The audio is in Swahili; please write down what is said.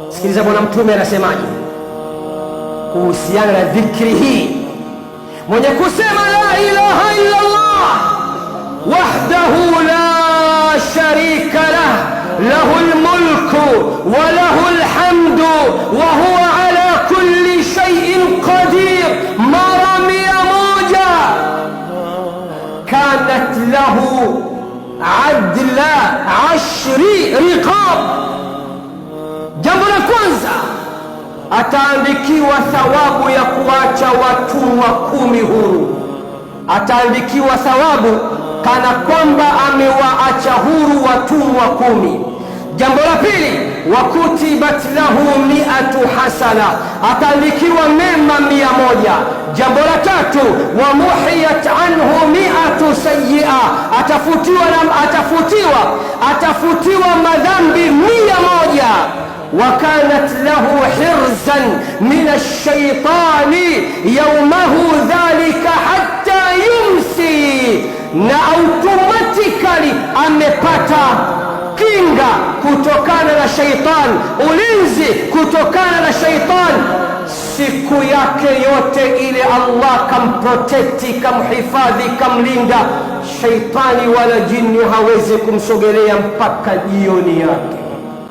Sikiliza Bwana Mtume anasemaje kuhusiana na dhikri hii. Mwenye kusema la ilaha illa Allah wahdahu la sharika lah, lahul mulku wa lahul hamdu wa huwa ala kulli shay'in qadir, mara 100 kanat lahu adla 10 riqab. Jambo la kwanza, ataandikiwa thawabu ya kuacha watumwa 10 huru. Ataandikiwa thawabu kana kwamba amewaacha huru watumwa 10. Jambo la pili, wakutibat lahu 100 hasana, ataandikiwa mema 100. Jambo la tatu, wamuhiyat anhu 100 sayyi'a, atafutiwa madhambi 100. وكانت له حرزا من الشيطان يومه ذلك حتى يمسي, na automatically amepata kinga kutokana na shaitan, ulinzi kutokana na shaitan siku yake yote ile. Allah kamprotekti, kamhifadhi, kamlinda. Shaitani wala jini hawezi kumsogelea mpaka jioni yake.